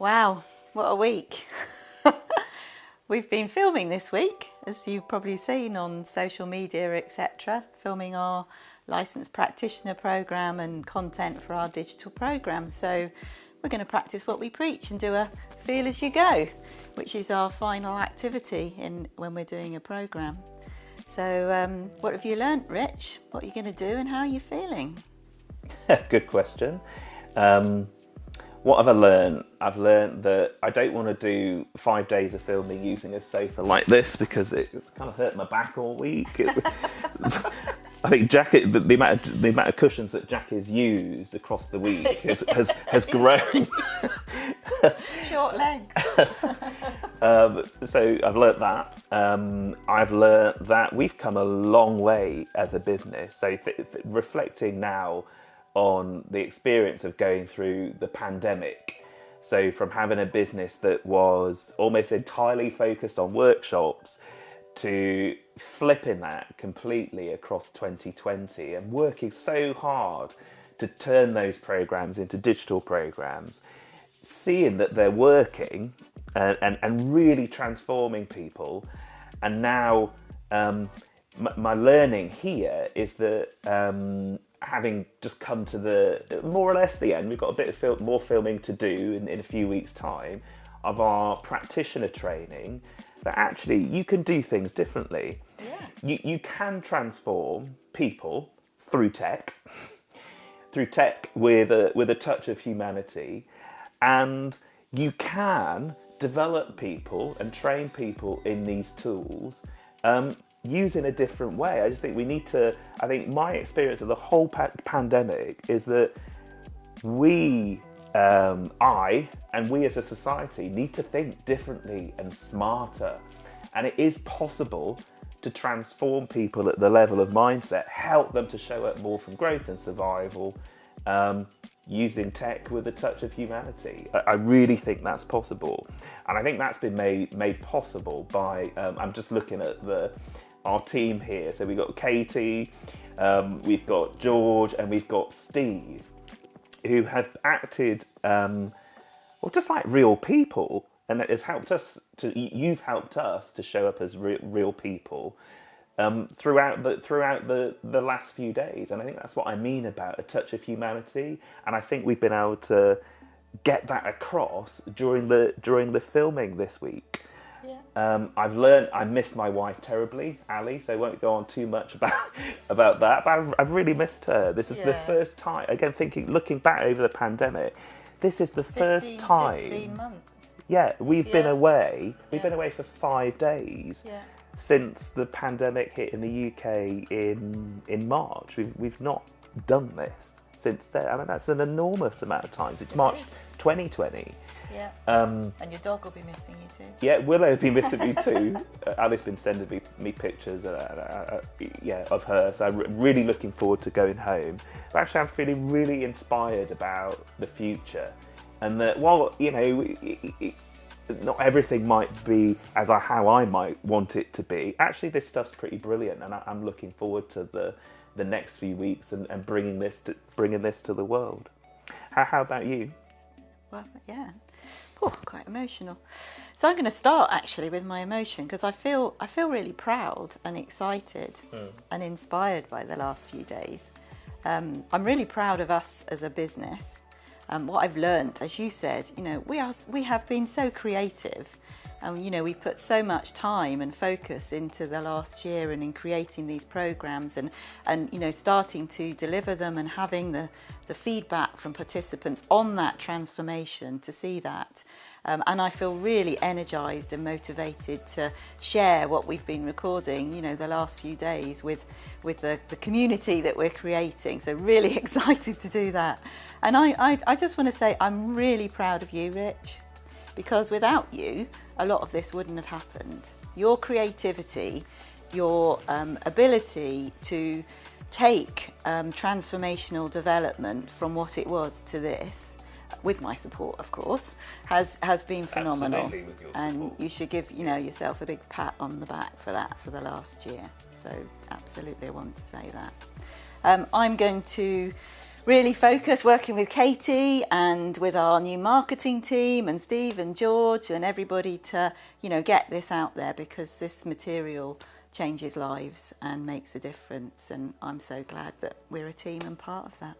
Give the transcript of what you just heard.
Wow, what a week. We've been filming this week, as you've probably seen on social media, etc., filming our licensed practitioner programme and content for our digital programme. So we're going to practice what we preach and do a feel as you go, which is our final activity when we're doing a programme. So what have you learnt, Rich? What are you going to do and how are you feeling? Good question. What have I learned? I've learned that I don't want to do 5 days of filming using a sofa like this because it's kind of hurt my back all week. I think the amount of cushions that Jack has used across the week has grown. Short legs. So I've learnt that. I've learnt that we've come a long way as a business. So reflecting now on the experience of going through the pandemic. So from having a business that was almost entirely focused on workshops to flipping that completely across 2020 and working so hard to turn those programs into digital programs, seeing that they're working and really transforming people. And now my learning here is that having just come to the more or less the end, we've got a bit of more filming to do in a few weeks' time of our practitioner training, that actually you can do things differently. Yeah. You can transform people through tech with a touch of humanity, and you can develop people and train people in these tools use in a different way. I just think we need to, I think my experience of the whole pandemic is that I and we as a society need to think differently and smarter. And it is possible to transform people at the level of mindset, help them to show up more from growth and survival, using tech with a touch of humanity. I really think that's possible. And I think that's been made possible by, I'm just looking at our team here. So we've got Katie, we've got George, and we've got Steve, who have acted just like real people, and it has helped us you've helped us to show up as real people throughout the last few days. And I think that's what I mean about a touch of humanity. And I think we've been able to get that across during the filming this week. Yeah. I've learned I missed my wife terribly, Ali, so I won't go on too much about that, but I've really missed her. This is the first time, again, looking back over the pandemic, this is the first time. 16 months. Yeah, we've been away. We've been away for 5 days since the pandemic hit in the UK in March. We've not done this since then. I mean, that's an enormous amount of times. It's March 2020. Yeah. And your dog will be missing you too. Yeah, Willow will be missing me too. Ali's been sending me pictures of her, so I'm really looking forward to going home. But actually, I'm feeling really inspired about the future, and that while not everything might be how I might want it to be, actually this stuff's pretty brilliant, and I'm looking forward to the next few weeks and bringing this to the world. How about you? Well, yeah. Quite emotional. So I'm going to start actually with my emotion, because I feel really proud and excited and inspired by the last few days. I'm really proud of us as a business. What I've learnt, as you said, we have been so creative. We've put so much time and focus into the last year and in creating these programs and starting to deliver them and having the feedback from participants on that transformation to see that. And I feel really energised and motivated to share what we've been recording, the last few days with the community that we're creating. So really excited to do that. And I just want to say I'm really proud of you, Rich, because without you, a lot of this wouldn't have happened. Your creativity, your ability to take transformational development from what it was to this, with my support, of course, has been phenomenal. Absolutely, with your support. And you should give yourself a big pat on the back for that for the last year. So absolutely, I want to say that. I'm going to really focused, working with Katie and with our new marketing team and Steve and George and everybody to, get this out there, because this material changes lives and makes a difference. And I'm so glad that we're a team and part of that.